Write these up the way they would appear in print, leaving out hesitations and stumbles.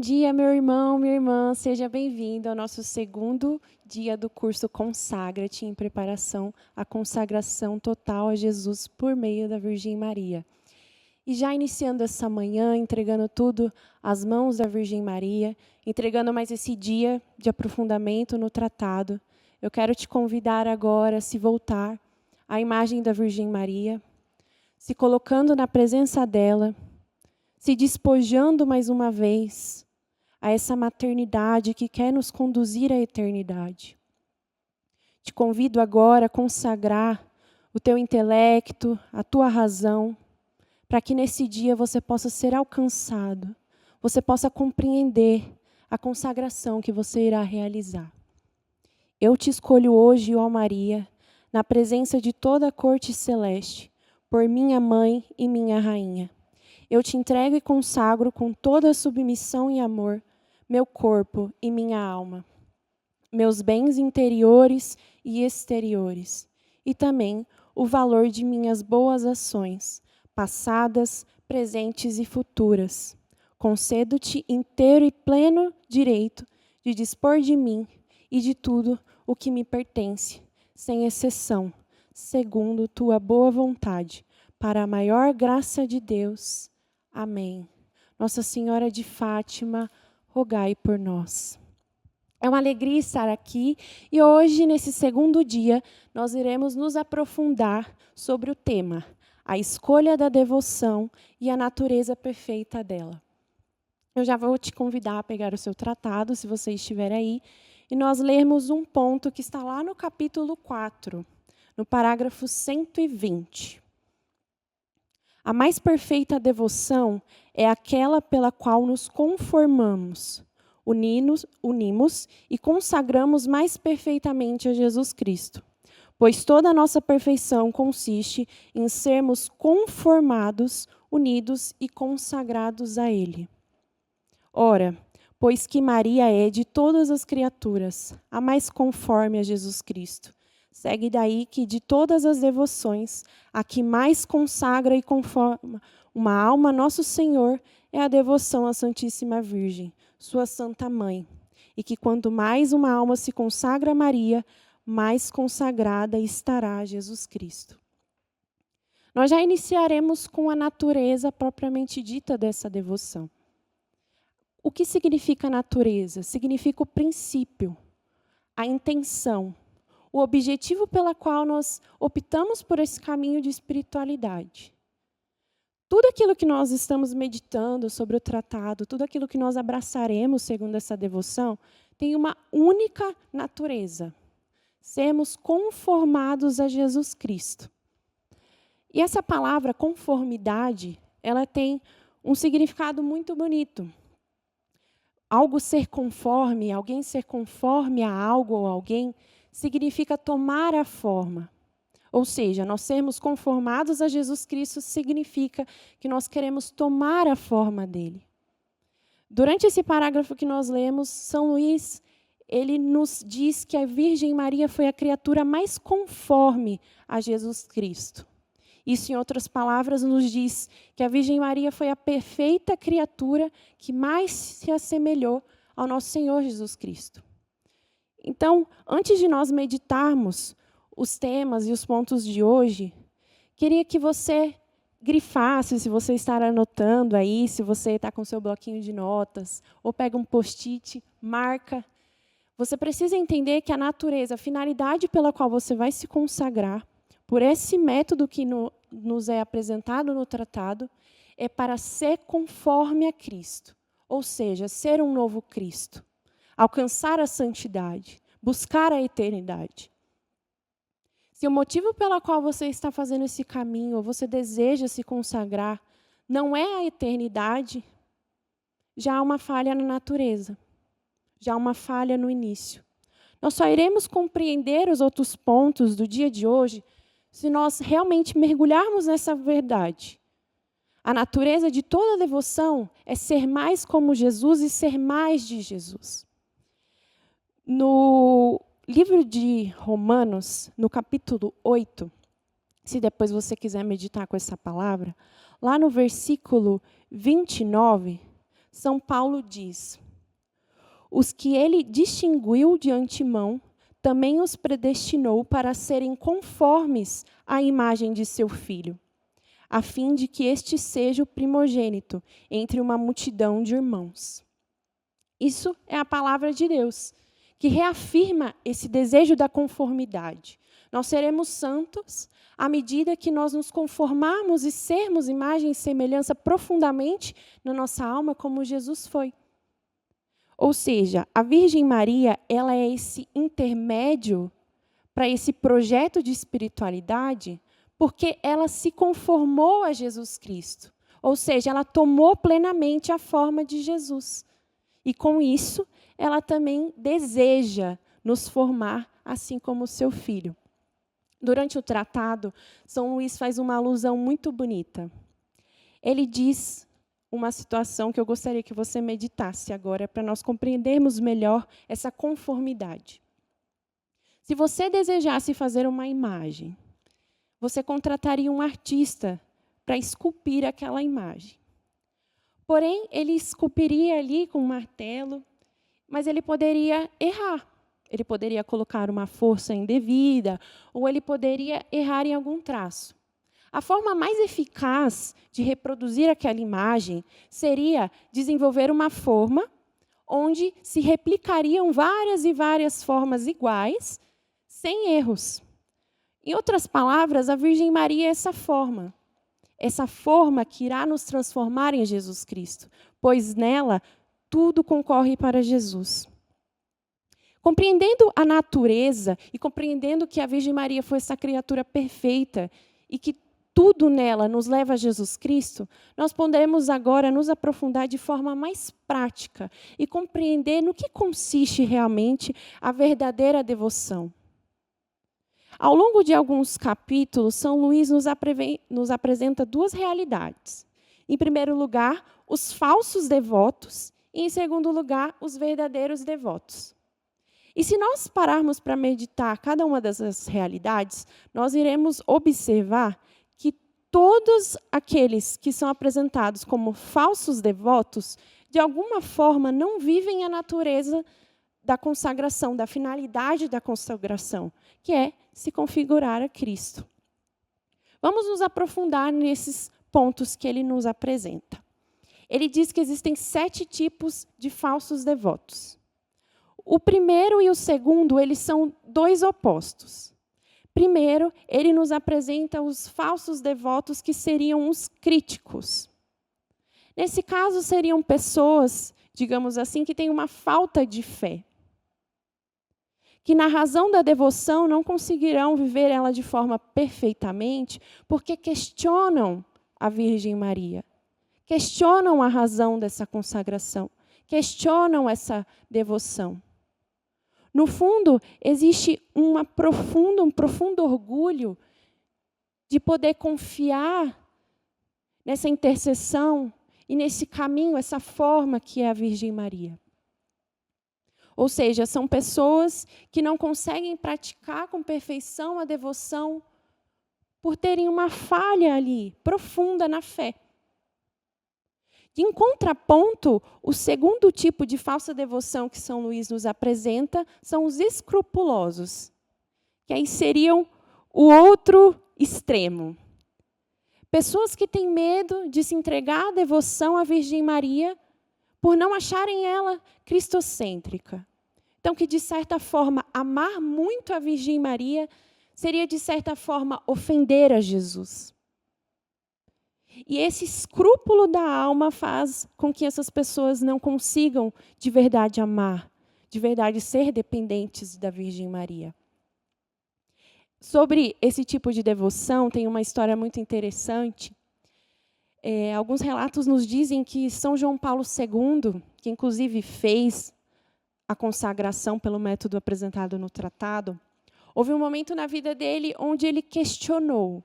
dia, meu irmão, minha irmã. Seja bem-vindo ao nosso segundo dia do curso Consagra-te, em preparação à consagração total a Jesus por meio da Virgem Maria. E já iniciando essa manhã, entregando tudo às mãos da Virgem Maria, entregando mais esse dia de aprofundamento no tratado, eu quero te convidar agora a se voltar à imagem da Virgem Maria, se colocando na presença dela, se despojando mais uma vez a essa maternidade que quer nos conduzir à eternidade. Te convido agora a consagrar o teu intelecto, a tua razão, para que nesse dia você possa ser alcançado, você possa compreender a consagração que você irá realizar. Eu te escolho hoje, ó Maria, na presença de toda a corte celeste, por minha mãe e minha rainha. Eu te entrego e consagro com toda a submissão e amor meu corpo e minha alma, meus bens interiores e exteriores, e também o valor de minhas boas ações, passadas, presentes e futuras. Concedo-te inteiro e pleno direito de dispor de mim e de tudo o que me pertence, sem exceção, segundo tua boa vontade, para a maior graça de Deus. Amém. Nossa Senhora de Fátima, rogai por nós. É uma alegria estar aqui e hoje, nesse segundo dia, nós iremos nos aprofundar sobre o tema, a escolha da devoção e a natureza perfeita dela. Eu já vou te convidar a pegar o seu tratado, se você estiver aí, e nós lermos um ponto que está lá no capítulo 4, no parágrafo 120. A mais perfeita devoção é aquela pela qual nos conformamos, unimos e consagramos mais perfeitamente a Jesus Cristo, pois toda a nossa perfeição consiste em sermos conformados, unidos e consagrados a Ele. Ora, pois que Maria é de todas as criaturas a mais conforme a Jesus Cristo, segue daí que de todas as devoções, a que mais consagra e conforma uma alma a Nosso Senhor é a devoção à Santíssima Virgem, sua Santa Mãe. E que quanto mais uma alma se consagra a Maria, mais consagrada estará a Jesus Cristo. Nós já iniciaremos com a natureza propriamente dita dessa devoção. O que significa natureza? Significa o princípio, a intenção, o objetivo pela qual nós optamos por esse caminho de espiritualidade. Tudo aquilo que nós estamos meditando sobre o tratado, tudo aquilo que nós abraçaremos segundo essa devoção, tem uma única natureza: sermos conformados a Jesus Cristo. E essa palavra conformidade, ela tem um significado muito bonito. Algo ser conforme, alguém ser conforme a algo ou alguém, significa tomar a forma. Ou seja, nós sermos conformados a Jesus Cristo significa que nós queremos tomar a forma dele. Durante esse parágrafo que nós lemos, São Luís, ele nos diz que a Virgem Maria foi a criatura mais conforme a Jesus Cristo. Isso, em outras palavras, nos diz que a Virgem Maria foi a perfeita criatura que mais se assemelhou ao nosso Senhor Jesus Cristo. Então, antes de nós meditarmos os temas e os pontos de hoje, queria que você grifasse, se você está anotando aí, se você está com seu bloquinho de notas, ou pega um post-it, marca. Você precisa entender que a natureza, a finalidade pela qual você vai se consagrar, por esse método que nos é apresentado no tratado, é para ser conforme a Cristo, ou seja, ser um novo Cristo, alcançar a santidade, buscar a eternidade. Se o motivo pelo qual você está fazendo esse caminho, ou você deseja se consagrar, não é a eternidade, já há uma falha na natureza, já há uma falha no início. Nós só iremos compreender os outros pontos do dia de hoje se nós realmente mergulharmos nessa verdade. A natureza de toda devoção é ser mais como Jesus e ser mais de Jesus. No livro de Romanos, no capítulo 8, se depois você quiser meditar com essa palavra, lá no versículo 29, São Paulo diz: os que ele distinguiu de antemão, também os predestinou para serem conformes à imagem de seu Filho, a fim de que este seja o primogênito entre uma multidão de irmãos. Isso é a palavra de Deus, que reafirma esse desejo da conformidade. Nós seremos santos à medida que nós nos conformarmos e sermos imagem e semelhança profundamente na nossa alma, como Jesus foi. Ou seja, a Virgem Maria, ela é esse intermédio para esse projeto de espiritualidade, porque ela se conformou a Jesus Cristo. Ou seja, ela tomou plenamente a forma de Jesus. E com isso, ela também deseja nos formar assim como o seu Filho. Durante o tratado, São Luís faz uma alusão muito bonita. Ele diz uma situação que eu gostaria que você meditasse agora, para nós compreendermos melhor essa conformidade. Se você desejasse fazer uma imagem, você contrataria um artista para esculpir aquela imagem. Porém, ele esculpiria ali com um martelo, mas ele poderia errar. Ele poderia colocar uma força indevida, ou ele poderia errar em algum traço. A forma mais eficaz de reproduzir aquela imagem seria desenvolver uma forma onde se replicariam várias e várias formas iguais, sem erros. Em outras palavras, a Virgem Maria é essa forma que irá nos transformar em Jesus Cristo, pois nela tudo concorre para Jesus. Compreendendo a natureza e compreendendo que a Virgem Maria foi essa criatura perfeita e que tudo nela nos leva a Jesus Cristo, nós podemos agora nos aprofundar de forma mais prática e compreender no que consiste realmente a verdadeira devoção. Ao longo de alguns capítulos, São Luís nos apresenta duas realidades. Em primeiro lugar, os falsos devotos e, em segundo lugar, os verdadeiros devotos. E se nós pararmos para meditar cada uma dessas realidades, nós iremos observar que todos aqueles que são apresentados como falsos devotos, de alguma forma, não vivem a natureza da consagração, da finalidade da consagração, que é se configurar a Cristo. Vamos nos aprofundar nesses pontos que ele nos apresenta. Ele diz que existem 7 tipos de falsos devotos. O primeiro e o segundo, eles são 2 opostos. Primeiro, ele nos apresenta os falsos devotos, que seriam os críticos. Nesse caso, seriam pessoas, digamos assim, que têm uma falta de fé, que na razão da devoção não conseguirão viver ela de forma perfeitamente, porque questionam a Virgem Maria, questionam a razão dessa consagração, questionam essa devoção. No fundo, existe um profundo orgulho de poder confiar nessa intercessão e nesse caminho, essa forma que é a Virgem Maria. Ou seja, são pessoas que não conseguem praticar com perfeição a devoção por terem uma falha ali, profunda na fé. Em contraponto, o segundo tipo de falsa devoção que São Luís nos apresenta são os escrupulosos, que aí seriam o outro extremo. Pessoas que têm medo de se entregar à devoção à Virgem Maria por não acharem ela cristocêntrica. Então, que, de certa forma, amar muito a Virgem Maria seria, de certa forma, ofender a Jesus. E esse escrúpulo da alma faz com que essas pessoas não consigam, de verdade, amar, de verdade, ser dependentes da Virgem Maria. Sobre esse tipo de devoção, tem uma história muito interessante. Alguns relatos nos dizem que São João Paulo II, que inclusive fez a consagração pelo método apresentado no tratado, houve um momento na vida dele onde ele questionou.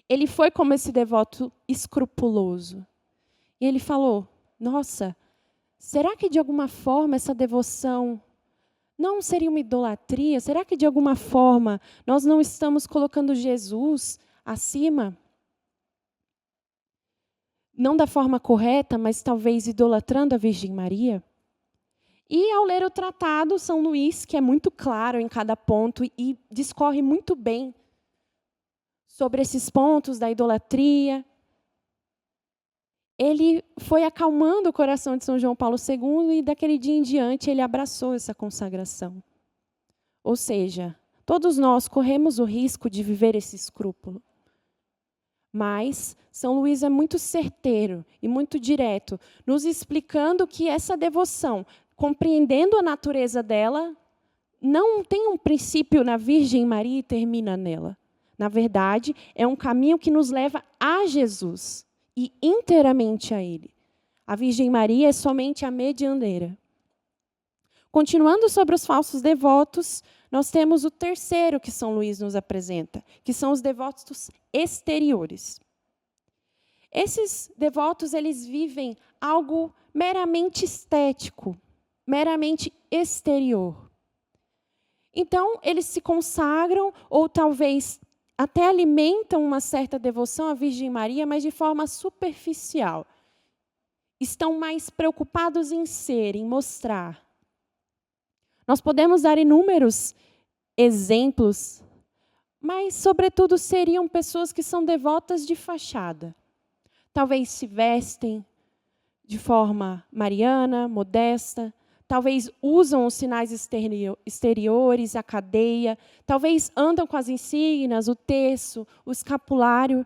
Ele foi como esse devoto escrupuloso. E ele falou, nossa, será que de alguma forma essa devoção não seria uma idolatria? Será que de alguma forma nós não estamos colocando Jesus acima não da forma correta, mas talvez idolatrando a Virgem Maria. E, ao ler o tratado, São Luís, que é muito claro em cada ponto e discorre muito bem sobre esses pontos da idolatria, ele foi acalmando o coração de São João Paulo II e, daquele dia em diante, ele abraçou essa consagração. Ou seja, todos nós corremos o risco de viver esse escrúpulo. Mas São Luís é muito certeiro e muito direto, nos explicando que essa devoção, compreendendo a natureza dela, não tem um princípio na Virgem Maria e termina nela. Na verdade, é um caminho que nos leva a Jesus e inteiramente a Ele. A Virgem Maria é somente a medianeira. Continuando sobre os falsos devotos, nós temos o terceiro que São Luís nos apresenta, que são os devotos exteriores. Esses devotos, eles vivem algo meramente estético, meramente exterior. Então, eles se consagram, ou talvez até alimentam uma certa devoção à Virgem Maria, mas de forma superficial. Estão mais preocupados em ser, em mostrar. Nós podemos dar inúmeros exemplos, mas, sobretudo, seriam pessoas que são devotas de fachada. Talvez se vestem de forma mariana, modesta, talvez usam os sinais exteriores, a cadeia, talvez andam com as insígnias, o terço, o escapulário,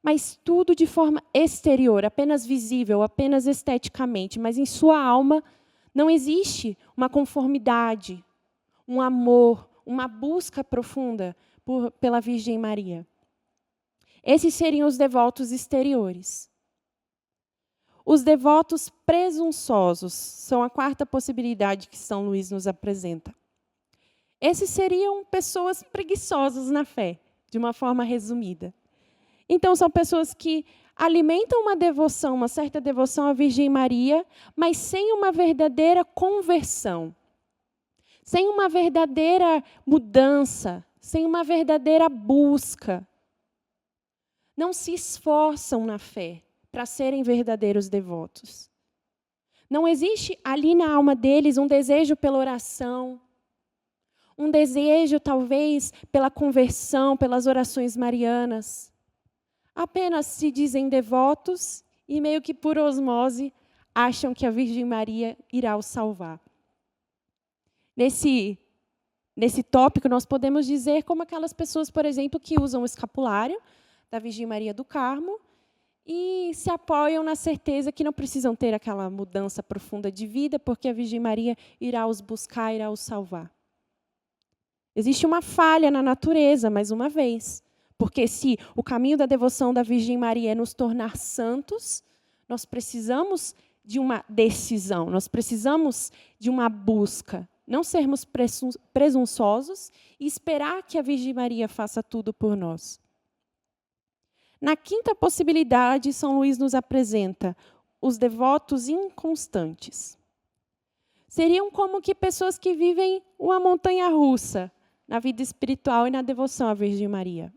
mas tudo de forma exterior, apenas visível, apenas esteticamente, mas em sua alma não existe uma conformidade, um amor, uma busca profunda pela Virgem Maria. Esses seriam os devotos exteriores. Os devotos presunçosos são a quarta possibilidade que São Luís nos apresenta. Esses seriam pessoas preguiçosas na fé, de uma forma resumida. Então, são pessoas que alimentam uma devoção, uma certa devoção à Virgem Maria, mas sem uma verdadeira conversão, sem uma verdadeira mudança, sem uma verdadeira busca. Não se esforçam na fé para serem verdadeiros devotos. Não existe ali na alma deles um desejo pela oração, um desejo, talvez, pela conversão, pelas orações marianas. Apenas se dizem devotos e, meio que por osmose, acham que a Virgem Maria irá os salvar. Nesse tópico, nós podemos dizer como aquelas pessoas, por exemplo, que usam o escapulário da Virgem Maria do Carmo e se apoiam na certeza que não precisam ter aquela mudança profunda de vida, porque a Virgem Maria irá os buscar, irá os salvar. Existe uma falha na natureza, mais uma vez, porque se o caminho da devoção da Virgem Maria é nos tornar santos, nós precisamos de uma decisão, nós precisamos de uma busca, não sermos presunçosos e esperar que a Virgem Maria faça tudo por nós. Na quinta possibilidade, São Luís nos apresenta os devotos inconstantes. Seriam como que pessoas que vivem uma montanha-russa na vida espiritual e na devoção à Virgem Maria.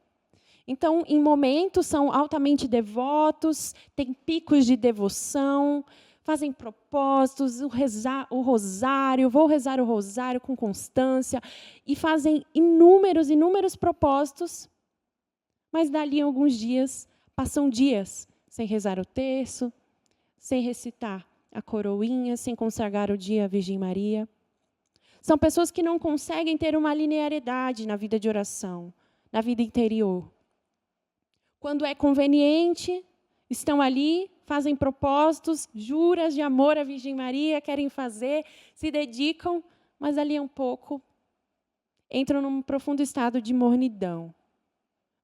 Então, em momentos, são altamente devotos, têm picos de devoção, fazem propósitos, o rosário, vou rezar o rosário com constância, e fazem inúmeros propósitos, mas dali a alguns dias, passam dias sem rezar o terço, sem recitar a coroinha, sem consagrar o dia à Virgem Maria. São pessoas que não conseguem ter uma linearidade na vida de oração, na vida interior. Quando é conveniente, estão ali, fazem propósitos, juras de amor à Virgem Maria, querem fazer, se dedicam, mas ali a um pouco entram num profundo estado de mornidão.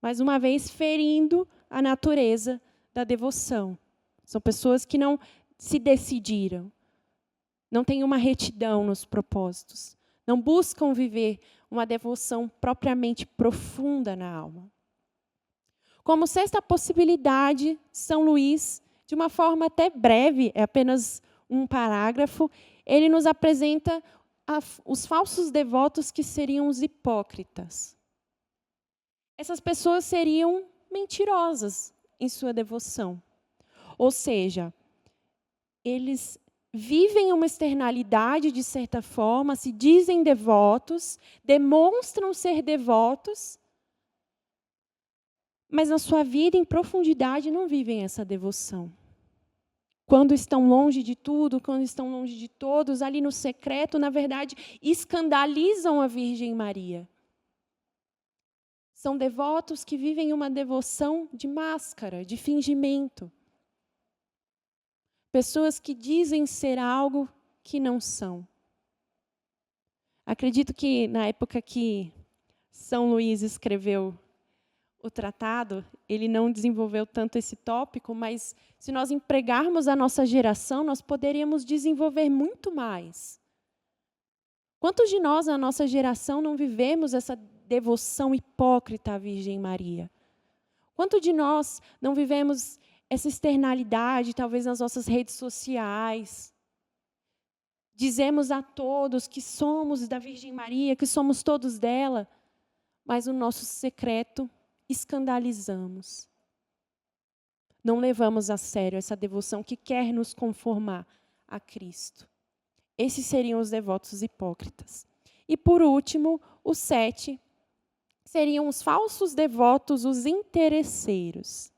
Mais uma vez, ferindo a natureza da devoção. São pessoas que não se decidiram, não têm uma retidão nos propósitos, não buscam viver uma devoção propriamente profunda na alma. Como sexta possibilidade, São Luís, de uma forma até breve, é apenas um parágrafo, ele nos apresenta os falsos devotos que seriam os hipócritas. Essas pessoas seriam mentirosas em sua devoção. Ou seja, eles vivem uma externalidade de certa forma, se dizem devotos, demonstram ser devotos, mas na sua vida, em profundidade, não vivem essa devoção. Quando estão longe de tudo, quando estão longe de todos, ali no secreto, na verdade, escandalizam a Virgem Maria. São devotos que vivem uma devoção de máscara, de fingimento. Pessoas que dizem ser algo que não são. Acredito que na época que São Luís escreveu o tratado, ele não desenvolveu tanto esse tópico, mas se nós empregarmos a nossa geração, nós poderíamos desenvolver muito mais. Quantos de nós, na nossa geração, não vivemos essa devoção hipócrita à Virgem Maria? Quantos de nós não vivemos essa externalidade, talvez nas nossas redes sociais? Dizemos a todos que somos da Virgem Maria, que somos todos dela, mas no nosso secreto escandalizamos. Não levamos a sério essa devoção que quer nos conformar a Cristo. Esses seriam os devotos hipócritas. E, por último, os 7 seriam os falsos devotos, os interesseiros.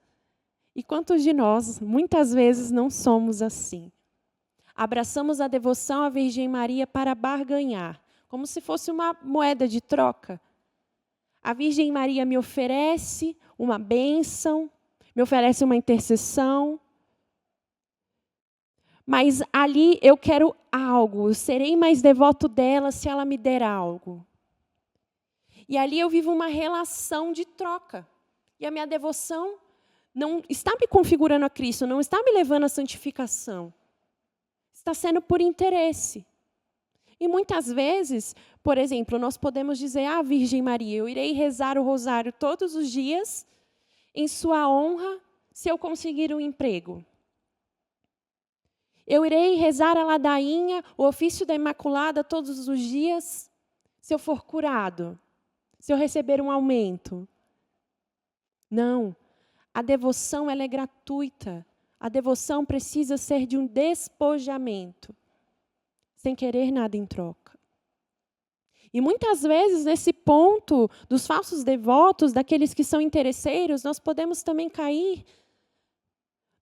E quantos de nós, muitas vezes, não somos assim? Abraçamos a devoção à Virgem Maria para barganhar, como se fosse uma moeda de troca. A Virgem Maria me oferece uma bênção, me oferece uma intercessão, mas ali eu quero algo, eu serei mais devoto dela se ela me der algo. E ali eu vivo uma relação de troca. E a minha devoção não está me configurando a Cristo, não está me levando à santificação. Está sendo por interesse. E muitas vezes, por exemplo, nós podemos dizer, Virgem Maria, eu irei rezar o rosário todos os dias, em sua honra, se eu conseguir um emprego. Eu irei rezar a ladainha, o ofício da Imaculada todos os dias, se eu for curado, se eu receber um aumento. Não, a devoção ela é gratuita. A devoção precisa ser de um despojamento, sem querer nada em troca. E muitas vezes, nesse ponto dos falsos devotos, daqueles que são interesseiros, nós podemos também cair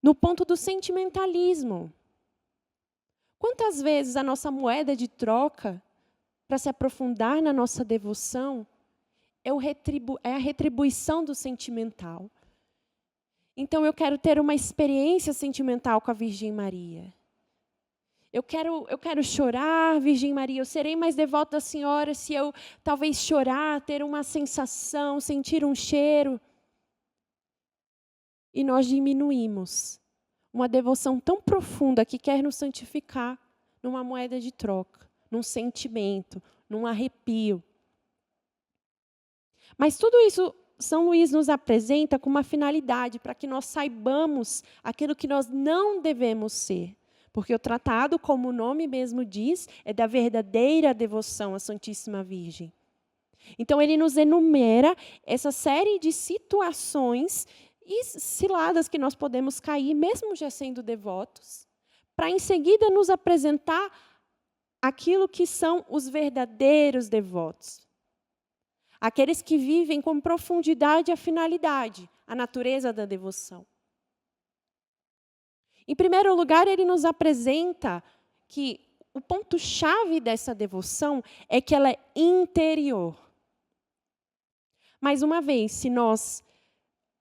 no ponto do sentimentalismo. Quantas vezes a nossa moeda de troca, para se aprofundar na nossa devoção, é a retribuição do sentimental. Então, eu quero ter uma experiência sentimental com a Virgem Maria. Eu quero chorar, Virgem Maria, eu serei mais devota da Senhora se eu talvez chorar, ter uma sensação, sentir um cheiro. E nós diminuímos uma devoção tão profunda que quer nos santificar numa moeda de troca, num sentimento, num arrepio. Mas tudo isso São Luís nos apresenta com uma finalidade, para que nós saibamos aquilo que nós não devemos ser. Porque o tratado, como o nome mesmo diz, é da verdadeira devoção à Santíssima Virgem. Então, ele nos enumera essa série de situações e ciladas que nós podemos cair, mesmo já sendo devotos, para em seguida nos apresentar aquilo que são os verdadeiros devotos. Aqueles que vivem com profundidade a finalidade, a natureza da devoção. Em primeiro lugar, ele nos apresenta que o ponto-chave dessa devoção é que ela é interior. Mais uma vez, se nós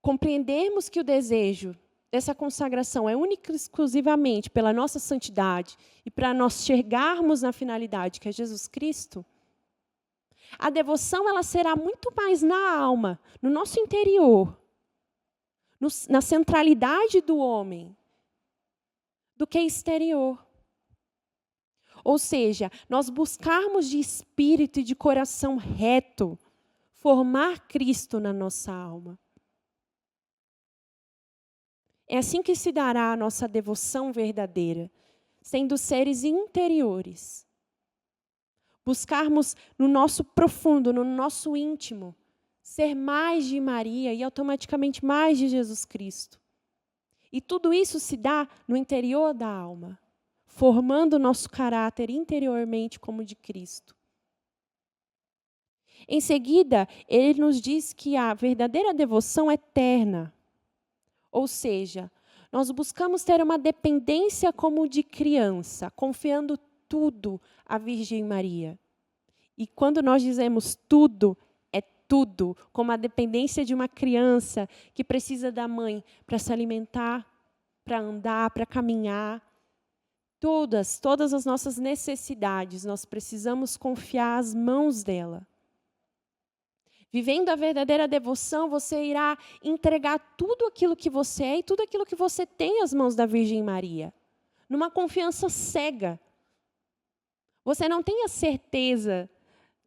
compreendermos que o desejo dessa consagração é única e exclusivamente pela nossa santidade e para nós chegarmos na finalidade, que é Jesus Cristo, a devoção ela será muito mais na alma, no nosso interior, na centralidade do homem, do que exterior. Ou seja, nós buscarmos de espírito e de coração reto, formar Cristo na nossa alma. É assim que se dará a nossa devoção verdadeira, sendo seres interiores. Buscarmos no nosso profundo, no nosso íntimo, ser mais de Maria e automaticamente mais de Jesus Cristo. E tudo isso se dá no interior da alma, formando o nosso caráter interiormente como de Cristo. Em seguida, ele nos diz que a verdadeira devoção é terna. Ou seja, nós buscamos ter uma dependência como de criança, confiando tudo à Virgem Maria. E quando nós dizemos tudo, é tudo, como a dependência de uma criança que precisa da mãe para se alimentar, para andar, para caminhar. Todas as nossas necessidades, nós precisamos confiar às mãos dela. Vivendo a verdadeira devoção, você irá entregar tudo aquilo que você é e tudo aquilo que você tem às mãos da Virgem Maria, numa confiança cega. Você não tem a certeza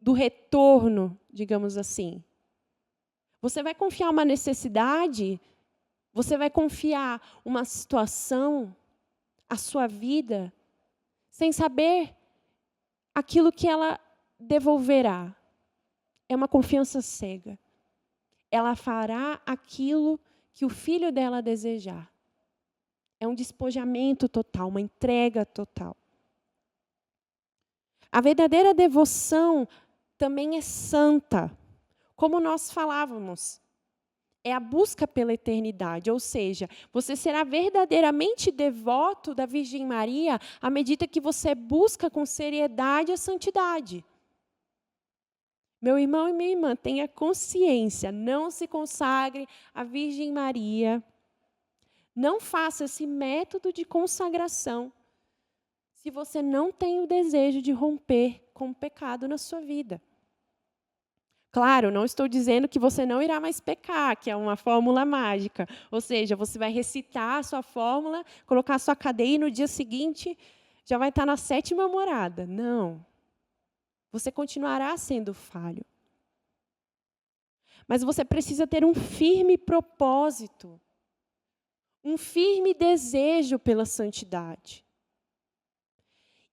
do retorno, digamos assim. Você vai confiar uma necessidade, você vai confiar uma situação, a sua vida, sem saber aquilo que ela devolverá. É uma confiança cega. Ela fará aquilo que o filho dela desejar. É um despojamento total, uma entrega total. A verdadeira devoção também é santa. Como nós falávamos, é a busca pela eternidade, ou seja, você será verdadeiramente devoto da Virgem Maria à medida que você busca com seriedade a santidade. Meu irmão e minha irmã, tenha consciência, não se consagre à Virgem Maria. Não faça esse método de consagração se você não tem o desejo de romper com o pecado na sua vida. Claro, não estou dizendo que você não irá mais pecar, que é uma fórmula mágica. Ou seja, você vai recitar a sua fórmula, colocar a sua cadeia e no dia seguinte já vai estar na 7ª morada. Não. Você continuará sendo falho. Mas você precisa ter um firme propósito, um firme desejo pela santidade.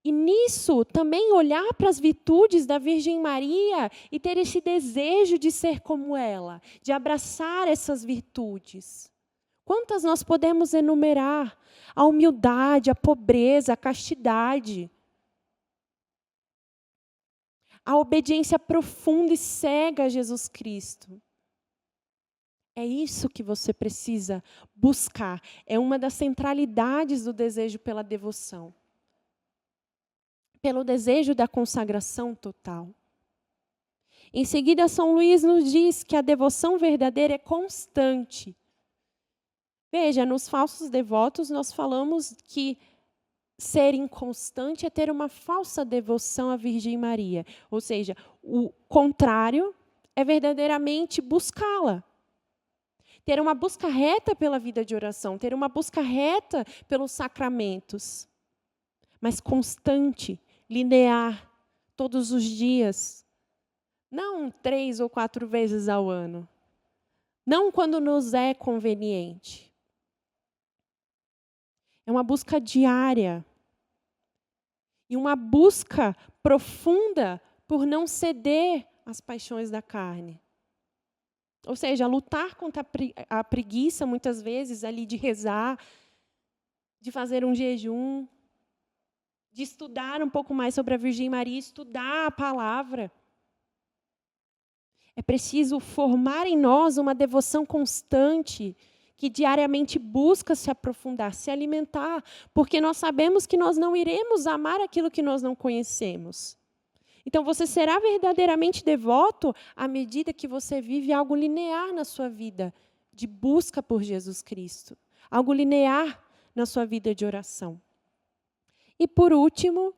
E nisso, também olhar para as virtudes da Virgem Maria e ter esse desejo de ser como ela, de abraçar essas virtudes. Quantas nós podemos enumerar? A humildade, a pobreza, a castidade. A obediência profunda e cega a Jesus Cristo. É isso que você precisa buscar. É uma das centralidades do desejo pela devoção. Pelo desejo da consagração total. Em seguida, São Luís nos diz que a devoção verdadeira é constante. Veja, nos falsos devotos nós falamos que ser inconstante é ter uma falsa devoção à Virgem Maria. Ou seja, o contrário é verdadeiramente buscá-la. Ter uma busca reta pela vida de oração, ter uma busca reta pelos sacramentos. Mas constante, linear, todos os dias. Não 3 ou 4 vezes ao ano. Não quando nos é conveniente. É uma busca diária. E uma busca profunda por não ceder às paixões da carne. Ou seja, lutar contra a preguiça, muitas vezes, ali de rezar, de fazer um jejum, de estudar um pouco mais sobre a Virgem Maria, estudar a palavra. É preciso formar em nós uma devoção constante, que diariamente busca se aprofundar, se alimentar, porque nós sabemos que nós não iremos amar aquilo que nós não conhecemos. Então, você será verdadeiramente devoto à medida que você vive algo linear na sua vida, de busca por Jesus Cristo. Algo linear na sua vida de oração. E, por último,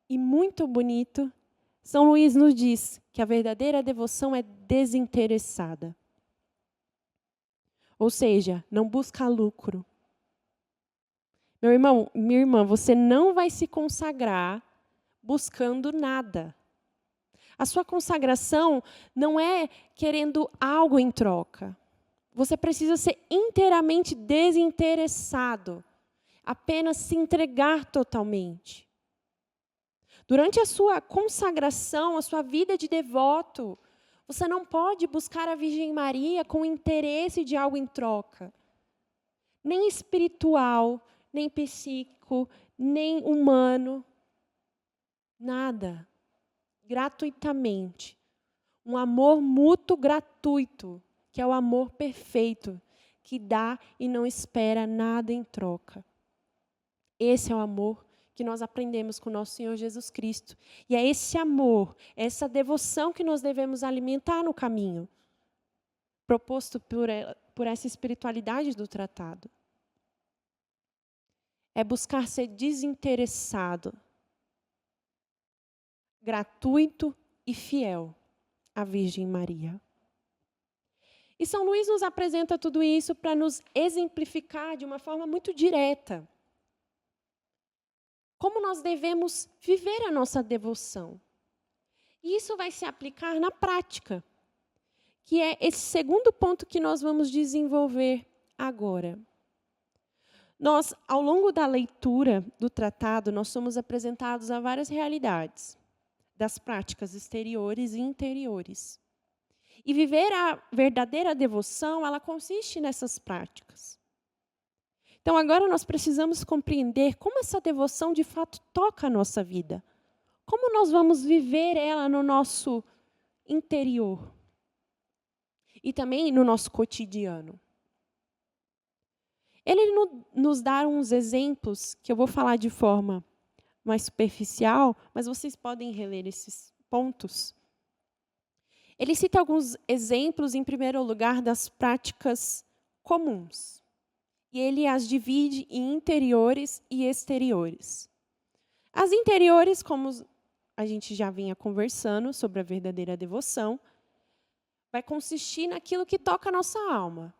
e muito bonito, São Luís nos diz que a verdadeira devoção é desinteressada. Ou seja, não busca lucro. Meu irmão, minha irmã, você não vai se consagrar buscando nada. A sua consagração não é querendo algo em troca. Você precisa ser inteiramente desinteressado. Apenas se entregar totalmente. Durante a sua consagração, a sua vida de devoto, você não pode buscar a Virgem Maria com interesse de algo em troca. nem espiritual, nem psíquico, nem humano, nada. Gratuitamente. Um amor mútuo gratuito, que é o amor perfeito, que dá e não espera nada em troca. Esse é o amor que nós aprendemos com o nosso Senhor Jesus Cristo. E é esse amor, essa devoção que nós devemos alimentar no caminho, proposto por essa espiritualidade do tratado. É buscar ser desinteressado, gratuito e fiel à Virgem Maria. E São Luís nos apresenta tudo isso para nos exemplificar de uma forma muito direta como nós devemos viver a nossa devoção. E isso vai se aplicar na prática, que é esse segundo ponto que nós vamos desenvolver agora. Nós, ao longo da leitura do tratado, nós somos apresentados a várias realidades, das práticas exteriores e interiores. E viver a verdadeira devoção, ela consiste nessas práticas. Então, agora nós precisamos compreender como essa devoção, de fato, toca a nossa vida. Como nós vamos viver ela no nosso interior. E também no nosso cotidiano. Ele nos dá uns exemplos, que eu vou falar de forma mais superficial, mas vocês podem reler esses pontos. Ele cita alguns exemplos, em primeiro lugar, das práticas comuns. E ele as divide em interiores e exteriores. As interiores, como a gente já vinha conversando sobre a verdadeira devoção, vai consistir naquilo que toca a nossa alma.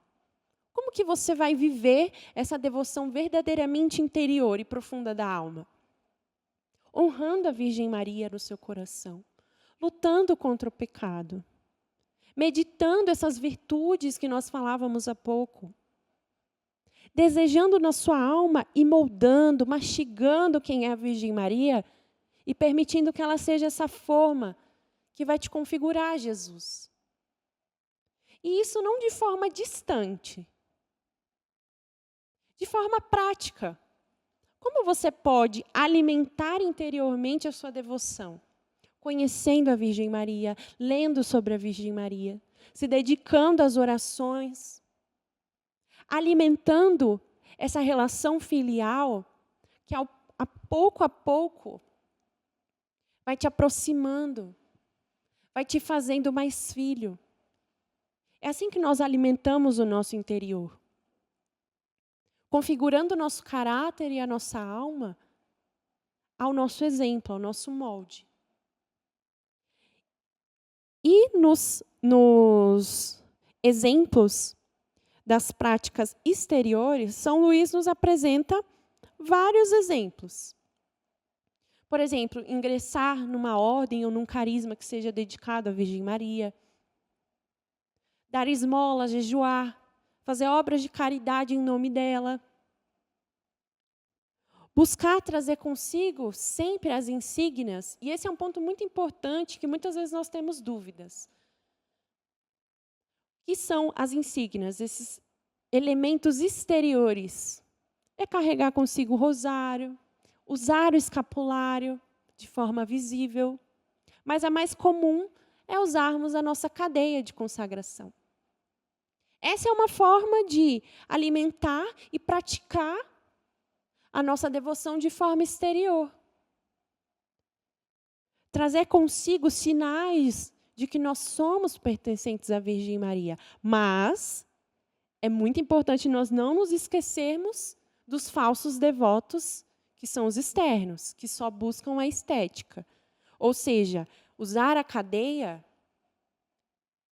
Como que você vai viver essa devoção verdadeiramente interior e profunda da alma? Honrando a Virgem Maria no seu coração, lutando contra o pecado, meditando essas virtudes que nós falávamos há pouco, desejando na sua alma e moldando, mastigando quem é a Virgem Maria e permitindo que ela seja essa forma que vai te configurar Jesus. E isso não de forma distante, de forma prática. Como você pode alimentar interiormente a sua devoção? Conhecendo a Virgem Maria, lendo sobre a Virgem Maria, se dedicando às orações, alimentando essa relação filial que, a pouco, vai te aproximando, vai te fazendo mais filho. É assim que nós alimentamos o nosso interior. Configurando o nosso caráter e a nossa alma ao nosso exemplo, ao nosso molde. E nos exemplos das práticas exteriores, São Luís nos apresenta vários exemplos. Por exemplo, ingressar numa ordem ou num carisma que seja dedicado à Virgem Maria. Dar esmola, jejuar, fazer obras de caridade em nome dela. Buscar trazer consigo sempre as insígnias, e esse é um ponto muito importante que muitas vezes nós temos dúvidas. O que são as insígnias, esses elementos exteriores? É carregar consigo o rosário, usar o escapulário de forma visível, mas a mais comum é usarmos a nossa cadeia de consagração. Essa é uma forma de alimentar e praticar a nossa devoção de forma exterior. Trazer consigo sinais de que nós somos pertencentes à Virgem Maria. Mas é muito importante nós não nos esquecermos dos falsos devotos, que são os externos, que só buscam a estética. Ou seja, usar a cadeia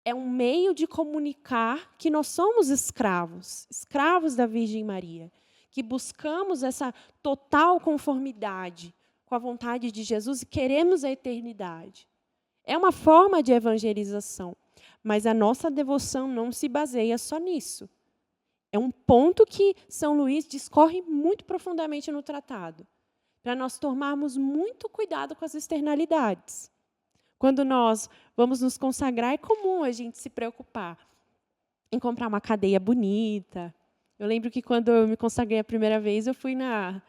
é um meio de comunicar que nós somos escravos, escravos da Virgem Maria, que buscamos essa total conformidade com a vontade de Jesus e queremos a eternidade. É uma forma de evangelização, mas a nossa devoção não se baseia só nisso. É um ponto que São Luís discorre muito profundamente no tratado, para nós tomarmos muito cuidado com as externalidades. Quando nós vamos nos consagrar, é comum a gente se preocupar em comprar uma cadeia bonita, Eu lembro que quando eu me consagrei a primeira vez, eu fui na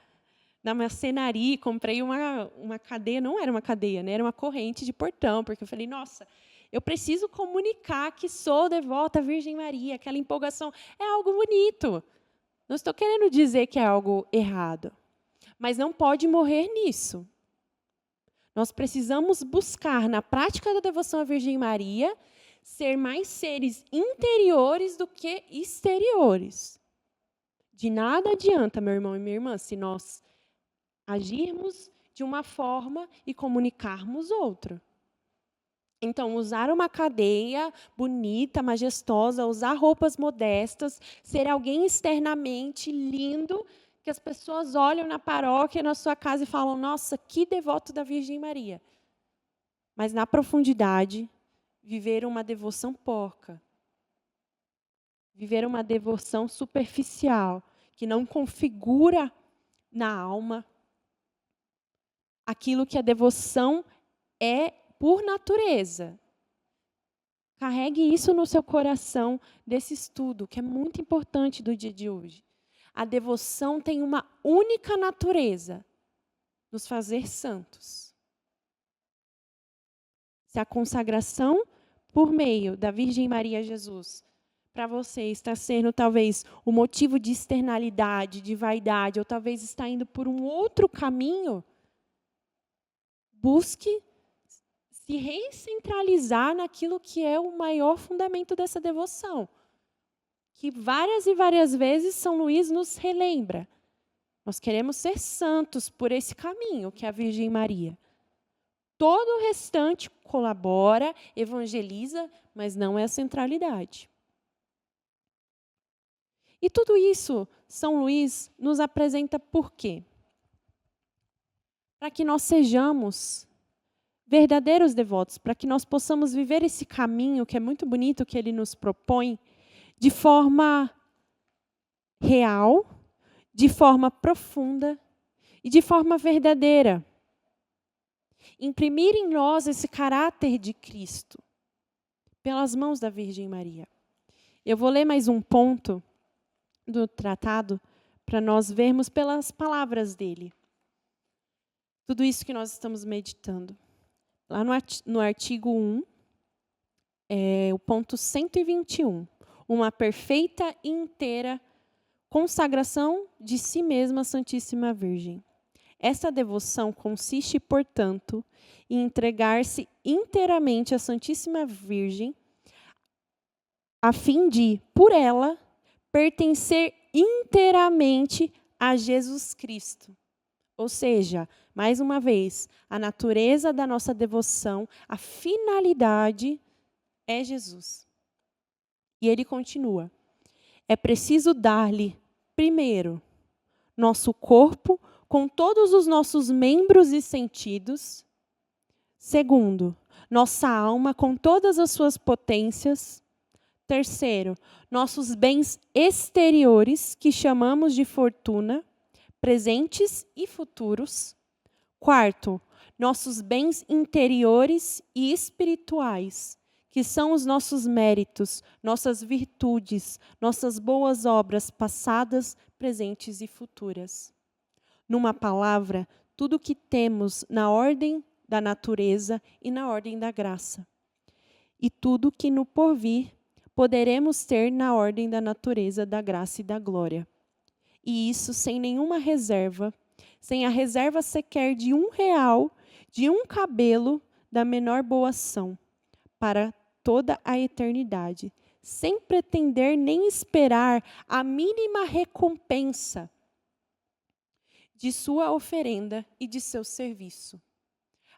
marcenaria, comprei uma cadeia, não era uma cadeia, né? Era uma corrente de portão, porque eu falei, nossa, eu preciso comunicar que sou devota à Virgem Maria, aquela empolgação é algo bonito. Não estou querendo dizer que é algo errado, mas não pode morrer nisso. Nós precisamos buscar, na prática da devoção à Virgem Maria, ser mais seres interiores do que exteriores. De nada adianta, meu irmão e minha irmã, se nós agirmos de uma forma e comunicarmos outra. Então, usar uma cadeia bonita, majestosa, usar roupas modestas, ser alguém externamente lindo, que as pessoas olham na paróquia, na sua casa e falam, nossa, que devoto da Virgem Maria. Mas, na profundidade, viver uma devoção porca. Viver uma devoção superficial, que não configura na alma aquilo que a devoção é por natureza. Carregue isso no seu coração desse estudo, que é muito importante do dia de hoje. A devoção tem uma única natureza, nos fazer santos. Se a consagração por meio da Virgem Maria a Jesus, para você está sendo talvez o motivo de externalidade, de vaidade, ou talvez está indo por um outro caminho, busque se recentralizar naquilo que é o maior fundamento dessa devoção. Que várias e várias vezes São Luís nos relembra. Nós queremos ser santos por esse caminho, que é a Virgem Maria. Todo o restante colabora, evangeliza, mas não é a centralidade. E tudo isso, São Luís nos apresenta por quê? Para que nós sejamos verdadeiros devotos, para que nós possamos viver esse caminho, que é muito bonito, que ele nos propõe, de forma real, de forma profunda e de forma verdadeira. Imprimir em nós esse caráter de Cristo, pelas mãos da Virgem Maria. Eu vou ler mais um ponto do tratado, para nós vermos pelas palavras dele. Tudo isso que nós estamos meditando. Lá no artigo 1, o ponto 121. Uma perfeita e inteira consagração de si mesma à Santíssima Virgem. Essa devoção consiste, portanto, em entregar-se inteiramente à Santíssima Virgem, a fim de, por ela, pertencer inteiramente a Jesus Cristo. Ou seja, mais uma vez, a natureza da nossa devoção, a finalidade é Jesus. E ele continua. É preciso dar-lhe, primeiro, nosso corpo com todos os nossos membros e sentidos. Segundo, nossa alma com todas as suas potências. Terceiro, nossos bens exteriores, que chamamos de fortuna, presentes e futuros. Quarto, nossos bens interiores e espirituais, que são os nossos méritos, nossas virtudes, nossas boas obras passadas, presentes e futuras. Numa palavra, tudo o que temos na ordem da natureza e na ordem da graça. E tudo que no porvir poderemos ter na ordem da natureza, da graça e da glória. E isso sem nenhuma reserva, sem a reserva sequer de R$1, de um cabelo da menor boa ação, para toda a eternidade, sem pretender nem esperar a mínima recompensa de sua oferenda e de seu serviço,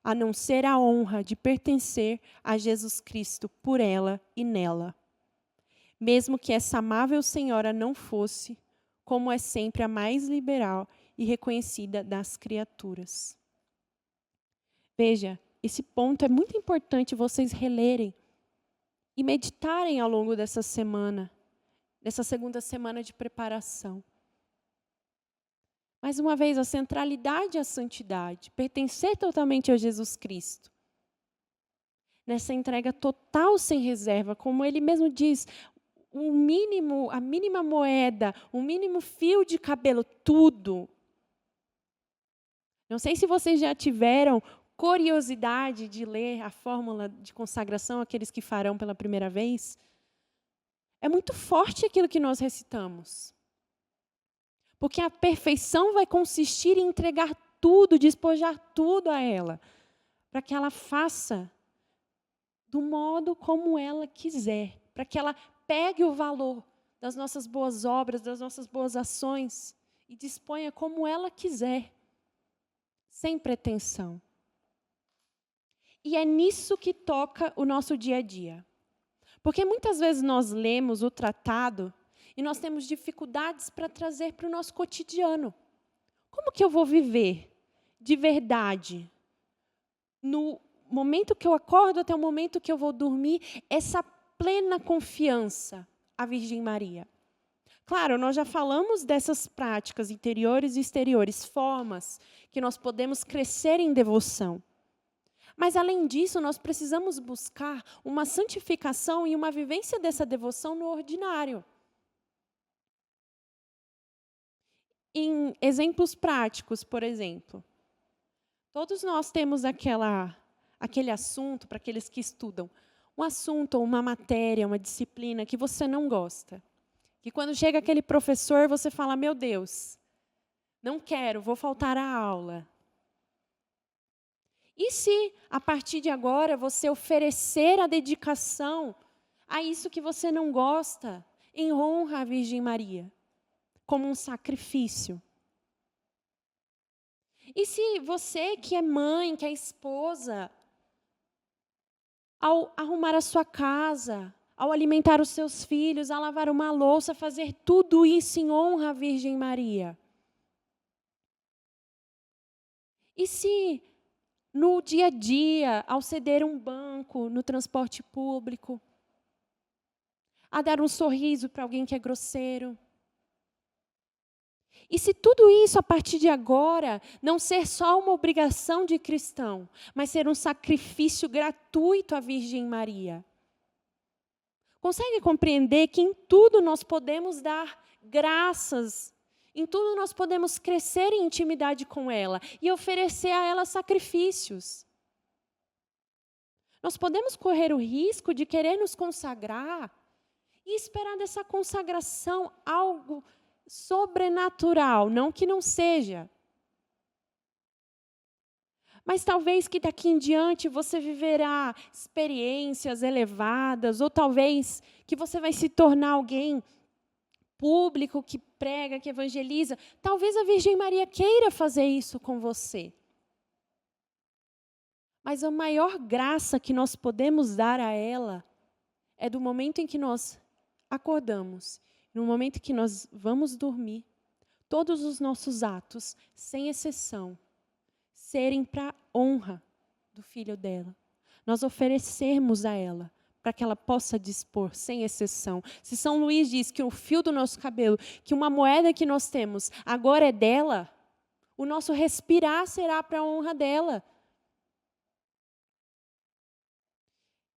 a não ser a honra de pertencer a Jesus Cristo por ela e nela. Mesmo que essa amável senhora não fosse, como é sempre a mais liberal e reconhecida das criaturas. Veja, esse ponto é muito importante vocês relerem e meditarem ao longo dessa semana, dessa segunda semana de preparação. Mais uma vez, a centralidade e a santidade, pertencer totalmente a Jesus Cristo. Nessa entrega total sem reserva, como ele mesmo diz, a mínima moeda, o mínimo fio de cabelo, tudo. Não sei se vocês já tiveram curiosidade de ler a fórmula de consagração, aqueles que farão pela primeira vez. É muito forte aquilo que nós recitamos. Porque a perfeição vai consistir em entregar tudo, despojar tudo a ela, para que ela faça do modo como ela quiser, para que ela pegue o valor das nossas boas obras, das nossas boas ações e disponha como ela quiser, sem pretensão. E é nisso que toca o nosso dia a dia. Porque muitas vezes nós lemos o tratado e nós temos dificuldades para trazer para o nosso cotidiano. Como que eu vou viver de verdade, no momento que eu acordo até o momento que eu vou dormir, essa plena confiança à Virgem Maria? Claro, nós já falamos dessas práticas interiores e exteriores, formas que nós podemos crescer em devoção. Mas, além disso, nós precisamos buscar uma santificação e uma vivência dessa devoção no ordinário. Em exemplos práticos, por exemplo, todos nós temos aquele assunto, para aqueles que estudam, um assunto ou uma matéria, uma disciplina que você não gosta. Que quando chega aquele professor, você fala, meu Deus, não quero, vou faltar à aula. E se, a partir de agora, você oferecer a dedicação a isso que você não gosta, em honra à Virgem Maria, como um sacrifício? E se você, que é mãe, que é esposa, ao arrumar a sua casa, ao alimentar os seus filhos, a lavar uma louça, fazer tudo isso em honra à Virgem Maria? E se no dia a dia, ao ceder um banco no transporte público, a dar um sorriso para alguém que é grosseiro? E se tudo isso, a partir de agora, não ser só uma obrigação de cristão, mas ser um sacrifício gratuito à Virgem Maria? Consegue compreender que em tudo nós podemos dar graças, em tudo nós podemos crescer em intimidade com ela e oferecer a ela sacrifícios? Nós podemos correr o risco de querer nos consagrar e esperar dessa consagração algo sobrenatural, não que não seja. Mas talvez que daqui em diante você viverá experiências elevadas, ou talvez que você vai se tornar alguém público, que prega, que evangeliza. Talvez a Virgem Maria queira fazer isso com você. Mas a maior graça que nós podemos dar a ela é do momento em que nós acordamos, no momento em que nós vamos dormir, todos os nossos atos, sem exceção, serem para a honra do filho dela. Nós oferecermos a ela, para que ela possa dispor, sem exceção. Se São Luís diz que o fio do nosso cabelo, que uma moeda que nós temos agora é dela, o nosso respirar será para a honra dela.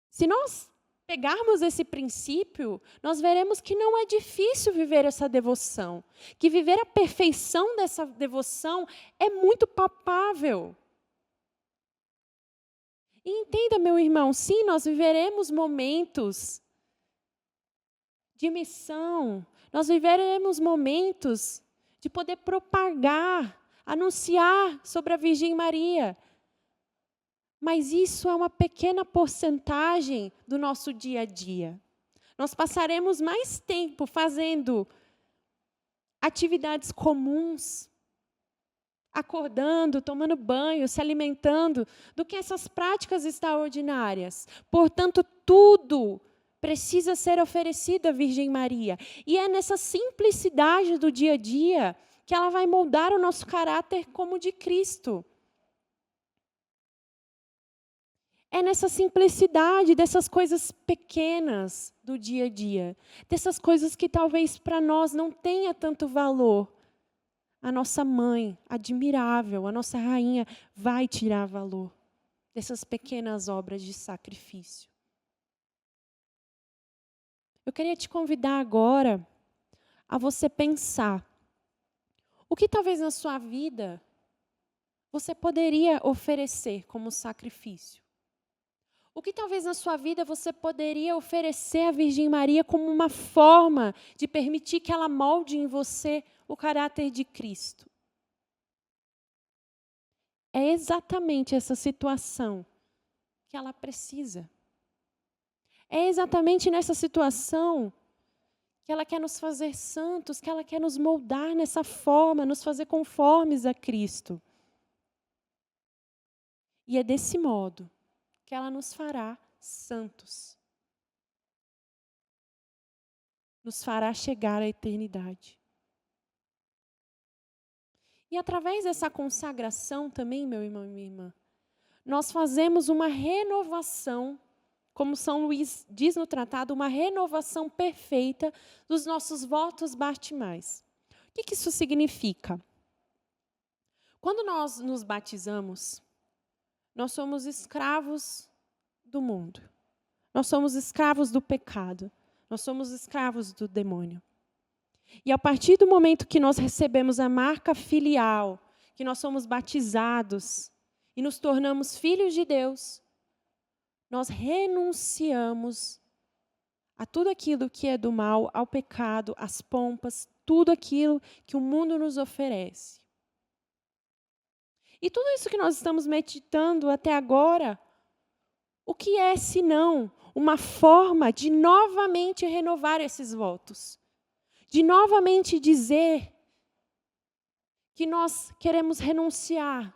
Se nós pegarmos esse princípio, nós veremos que não é difícil viver essa devoção, que viver a perfeição dessa devoção é muito palpável. E entenda, meu irmão, sim, nós viveremos momentos de missão, nós viveremos momentos de poder propagar, anunciar sobre a Virgem Maria. Mas isso é uma pequena porcentagem do nosso dia a dia. Nós passaremos mais tempo fazendo atividades comuns, acordando, tomando banho, se alimentando, do que essas práticas extraordinárias. Portanto, tudo precisa ser oferecido à Virgem Maria. E é nessa simplicidade do dia a dia que ela vai moldar o nosso caráter como o de Cristo. É nessa simplicidade dessas coisas pequenas do dia a dia, dessas coisas que talvez para nós não tenha tanto valor. A nossa mãe, admirável, a nossa rainha, vai tirar valor dessas pequenas obras de sacrifício. Eu queria te convidar agora a você pensar o que talvez na sua vida você poderia oferecer como sacrifício. O que talvez na sua vida você poderia oferecer à Virgem Maria como uma forma de permitir que ela molde em você o caráter de Cristo. É exatamente essa situação que ela precisa. É exatamente nessa situação que ela quer nos fazer santos, que ela quer nos moldar nessa forma, nos fazer conformes a Cristo. E é desse modo que ela nos fará santos. Nos fará chegar à eternidade. E através dessa consagração também, meu irmão e minha irmã, nós fazemos uma renovação, como São Luís diz no tratado, uma renovação perfeita dos nossos votos batismais. O que isso significa? Quando nós nos batizamos, nós somos escravos do mundo. Nós somos escravos do pecado. Nós somos escravos do demônio. E a partir do momento que nós recebemos a marca filial, que nós somos batizados e nos tornamos filhos de Deus, nós renunciamos a tudo aquilo que é do mal, ao pecado, às pompas, tudo aquilo que o mundo nos oferece. E tudo isso que nós estamos meditando até agora, o que é, senão, uma forma de novamente renovar esses votos? De novamente dizer que nós queremos renunciar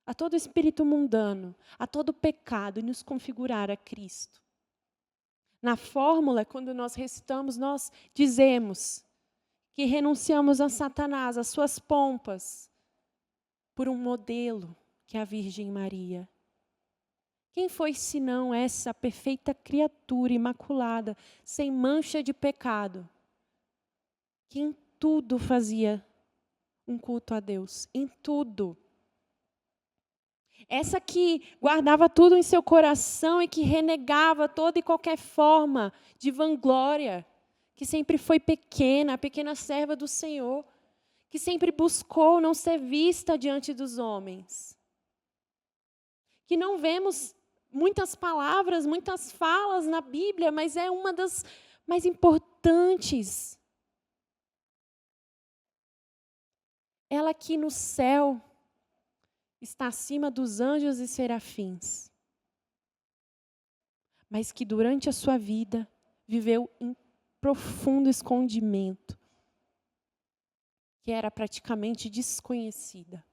a todo espírito mundano, a todo pecado e nos configurar a Cristo. Na fórmula, quando nós recitamos, nós dizemos que renunciamos a Satanás, às suas pompas, por um modelo, que é a Virgem Maria. Quem foi senão essa perfeita criatura imaculada, sem mancha de pecado, que em tudo fazia um culto a Deus, em tudo. Essa que guardava tudo em seu coração e que renegava toda e qualquer forma de vanglória, que sempre foi pequena, a pequena serva do Senhor, que sempre buscou não ser vista diante dos homens. Que não vemos muitas palavras, muitas falas na Bíblia, mas é uma das mais importantes. Ela que no céu está acima dos anjos e serafins, mas que durante a sua vida viveu em profundo escondimento, que era praticamente desconhecida.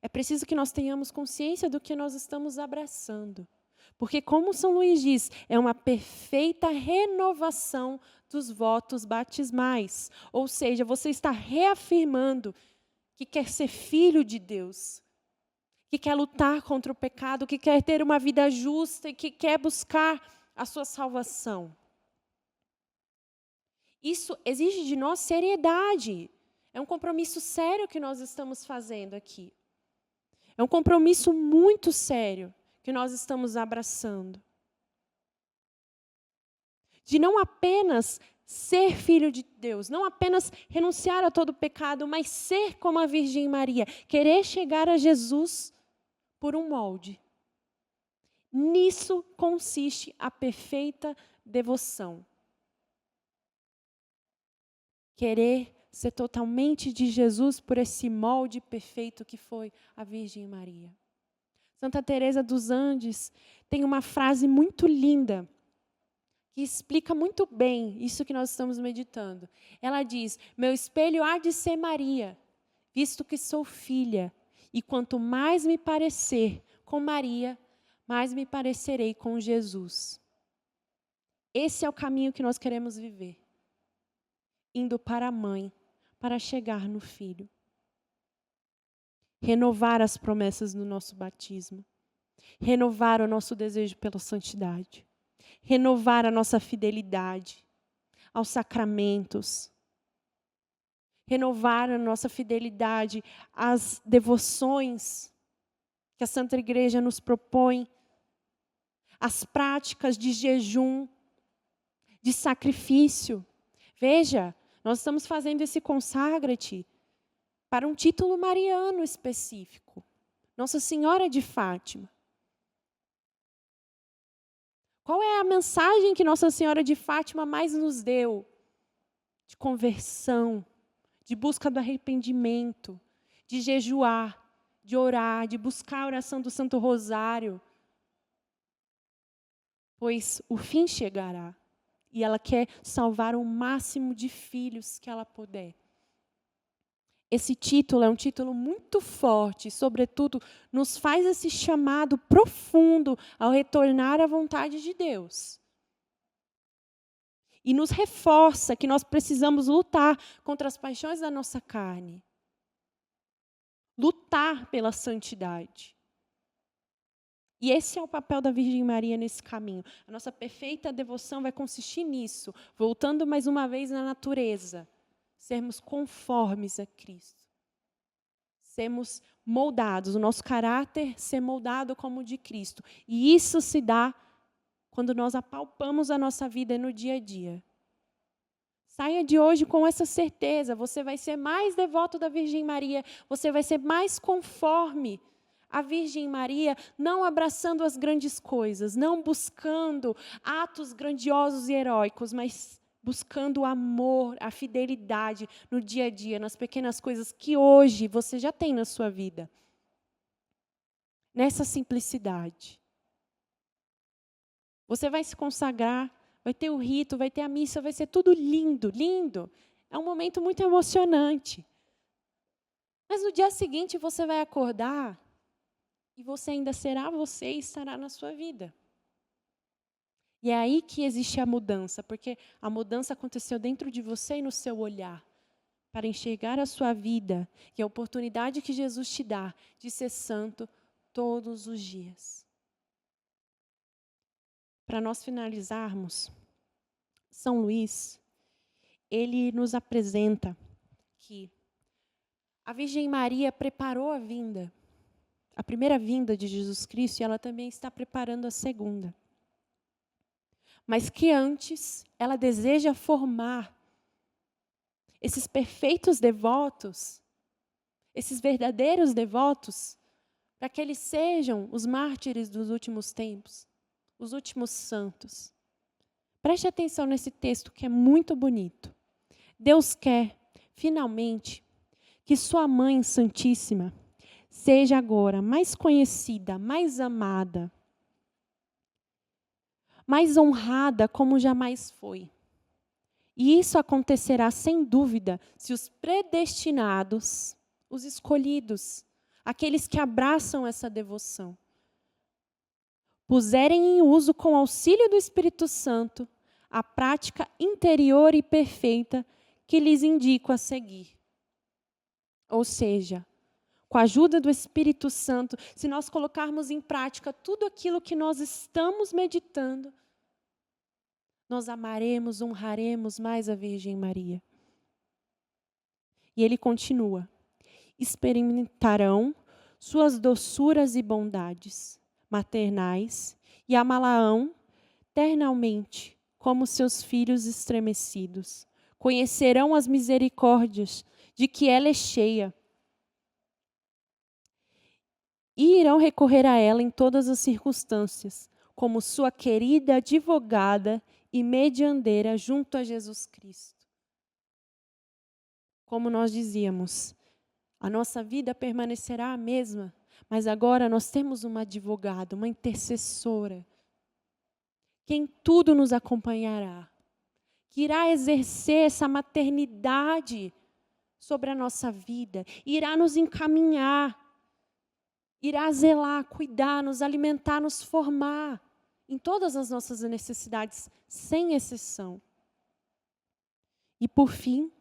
É preciso que nós tenhamos consciência do que nós estamos abraçando. Porque, como São Luís diz, é uma perfeita renovação dos votos batismais. Ou seja, você está reafirmando que quer ser filho de Deus, que quer lutar contra o pecado, que quer ter uma vida justa e que quer buscar a sua salvação. Isso exige de nós seriedade. É um compromisso sério que nós estamos fazendo aqui. É um compromisso muito sério que nós estamos abraçando. De não apenas ser filho de Deus, não apenas renunciar a todo pecado, mas ser como a Virgem Maria, querer chegar a Jesus por um molde. Nisso consiste a perfeita devoção. Querer ser totalmente de Jesus por esse molde perfeito que foi a Virgem Maria. Santa Teresa dos Andes tem uma frase muito linda que explica muito bem isso que nós estamos meditando. Ela diz: meu espelho há de ser Maria, visto que sou filha, e quanto mais me parecer com Maria, mais me parecerei com Jesus. Esse é o caminho que nós queremos viver, indo para a mãe, para chegar no filho. Renovar as promessas no nosso batismo. Renovar o nosso desejo pela santidade. Renovar a nossa fidelidade aos sacramentos. Renovar a nossa fidelidade às devoções que a Santa Igreja nos propõe. as práticas de jejum, de sacrifício. Veja, nós estamos fazendo esse consagra-te para um título mariano específico. Nossa Senhora de Fátima. Qual é a mensagem que Nossa Senhora de Fátima mais nos deu? De conversão, de busca do arrependimento, de jejuar, de orar, de buscar a oração do Santo Rosário. Pois o fim chegará. E ela quer salvar o máximo de filhos que ela puder. Esse título é um título muito forte, sobretudo, nos faz esse chamado profundo ao retornar à vontade de Deus. E nos reforça que nós precisamos lutar contra as paixões da nossa carne. Lutar pela santidade. E esse é o papel da Virgem Maria nesse caminho. A nossa perfeita devoção vai consistir nisso, voltando mais uma vez na natureza, sermos conformes a Cristo. Sermos moldados, o nosso caráter ser moldado como o de Cristo. E isso se dá quando nós apalpamos a nossa vida no dia a dia. Saia de hoje com essa certeza, você vai ser mais devoto da Virgem Maria, você vai ser mais conforme a Virgem Maria, não abraçando as grandes coisas, não buscando atos grandiosos e heróicos, mas buscando o amor, a fidelidade no dia a dia, nas pequenas coisas que hoje você já tem na sua vida. Nessa simplicidade. Você vai se consagrar, vai ter o rito, vai ter a missa, vai ser tudo lindo, lindo. É um momento muito emocionante. Mas no dia seguinte você vai acordar e você ainda será você e estará na sua vida. E é aí que existe a mudança, porque a mudança aconteceu dentro de você e no seu olhar, para enxergar a sua vida e a oportunidade que Jesus te dá de ser santo todos os dias. Para nós finalizarmos, São Luís, ele nos apresenta que a Virgem Maria preparou a primeira vinda de Jesus Cristo, e ela também está preparando a segunda. Mas que antes ela deseja formar esses perfeitos devotos, esses verdadeiros devotos, para que eles sejam os mártires dos últimos tempos, os últimos santos. Preste atenção nesse texto que é muito bonito. Deus quer, finalmente, que sua Mãe Santíssima seja agora mais conhecida, mais amada, mais honrada como jamais foi. E isso acontecerá, sem dúvida, se os predestinados, os escolhidos, aqueles que abraçam essa devoção, puserem em uso, com auxílio do Espírito Santo, a prática interior e perfeita que lhes indico a seguir. Ou seja, com a ajuda do Espírito Santo, se nós colocarmos em prática tudo aquilo que nós estamos meditando, nós amaremos, honraremos mais a Virgem Maria. E ele continua: experimentarão suas doçuras e bondades maternais e amá-la-ão ternalmente, como seus filhos estremecidos. Conhecerão as misericórdias de que ela é cheia e irão recorrer a ela em todas as circunstâncias, como sua querida advogada e mediandeira junto a Jesus Cristo. Como nós dizíamos, a nossa vida permanecerá a mesma, mas agora nós temos uma advogada, uma intercessora, que em tudo nos acompanhará, que irá exercer essa maternidade sobre a nossa vida, irá nos encaminhar, irá zelar, cuidar, nos alimentar, nos formar em todas as nossas necessidades, sem exceção. E por fim,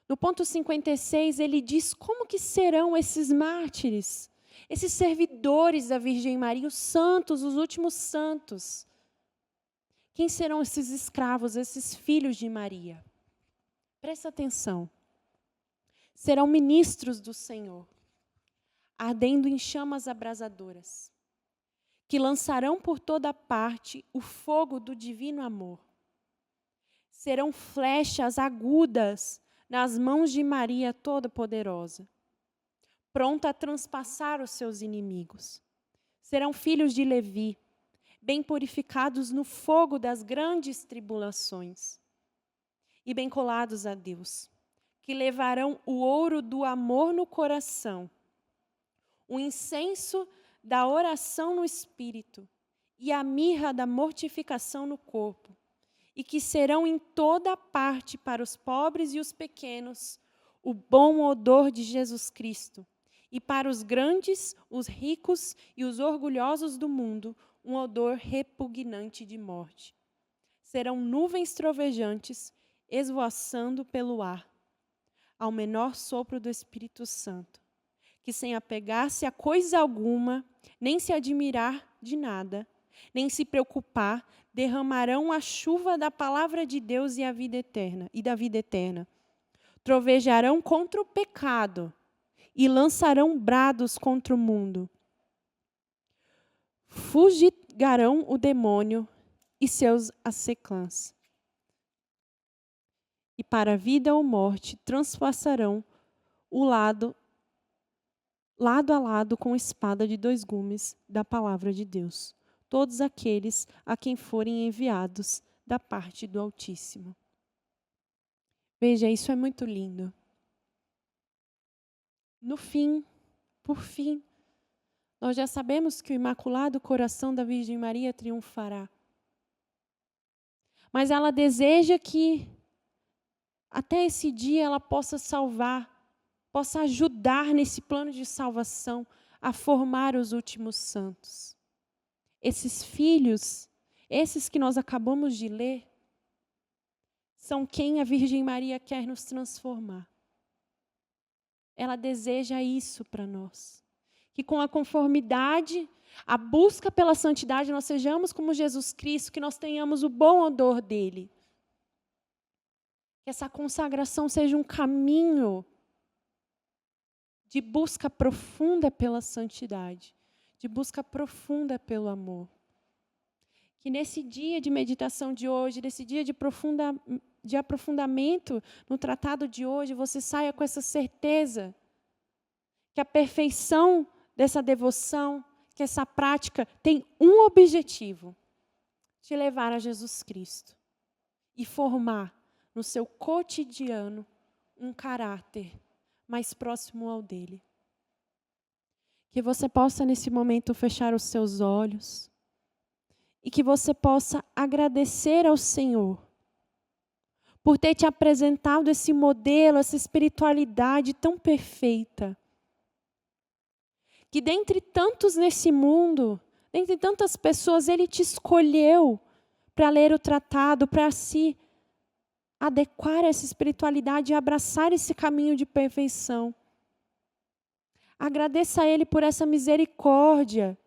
no ponto 56, ele diz como que serão esses mártires, esses servidores da Virgem Maria, os santos, os últimos santos. Quem serão esses escravos, esses filhos de Maria? Presta atenção. Serão ministros do Senhor, ardendo em chamas abrasadoras, que lançarão por toda parte o fogo do divino amor. Serão flechas agudas nas mãos de Maria Toda-Poderosa, pronta a transpassar os seus inimigos. Serão filhos de Levi, bem purificados no fogo das grandes tribulações, e bem colados a Deus, que levarão o ouro do amor no coração, o incenso da oração no espírito e a mirra da mortificação no corpo, e que serão em toda parte para os pobres e os pequenos o bom odor de Jesus Cristo, e para os grandes, os ricos e os orgulhosos do mundo, um odor repugnante de morte. Serão nuvens trovejantes, esvoaçando pelo ar, ao menor sopro do Espírito Santo, que sem apegar-se a coisa alguma, nem se admirar de nada, nem se preocupar, derramarão a chuva da palavra de Deus e da vida eterna. Trovejarão contra o pecado e lançarão brados contra o mundo. Fustigarão o demônio e seus asseclãs. E para a vida ou morte transpassarão o lado a lado com espada de 2 gumes da palavra de Deus, todos aqueles a quem forem enviados da parte do Altíssimo. Veja, isso é muito lindo. No fim, por fim, nós já sabemos que o Imaculado Coração da Virgem Maria triunfará. Mas ela deseja que até esse dia ela possa salvar, possa ajudar nesse plano de salvação a formar os últimos santos. Esses filhos, esses que nós acabamos de ler, são quem a Virgem Maria quer nos transformar. Ela deseja isso para nós. Que com a conformidade, a busca pela santidade, nós sejamos como Jesus Cristo, que nós tenhamos o bom odor dele. Que essa consagração seja um caminho de busca profunda pela santidade, de busca profunda pelo amor. Que nesse dia de meditação de hoje, nesse dia de aprofundamento no tratado de hoje, você saia com essa certeza que a perfeição dessa devoção, que essa prática tem um objetivo: te levar a Jesus Cristo e formar no seu cotidiano um caráter mais próximo ao dele. Que você possa nesse momento fechar os seus olhos e que você possa agradecer ao Senhor por ter te apresentado esse modelo, essa espiritualidade tão perfeita. Que dentre tantos nesse mundo, dentre tantas pessoas, Ele te escolheu para ler o tratado, para se adequar a essa espiritualidade e abraçar esse caminho de perfeição. Agradeça a Ele por essa misericórdia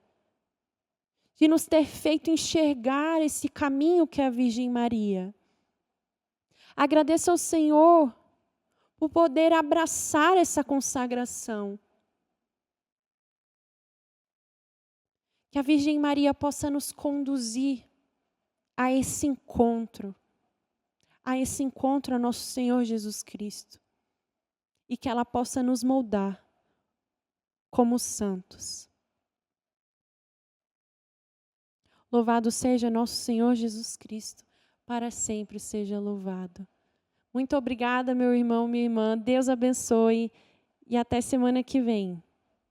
de nos ter feito enxergar esse caminho que é a Virgem Maria. Agradeça ao Senhor por poder abraçar essa consagração. Que a Virgem Maria possa nos conduzir a esse encontro a nosso Senhor Jesus Cristo. E que ela possa nos moldar como santos. Louvado seja nosso Senhor Jesus Cristo, para sempre seja louvado. Muito obrigada, meu irmão, minha irmã. Deus abençoe e até semana que vem.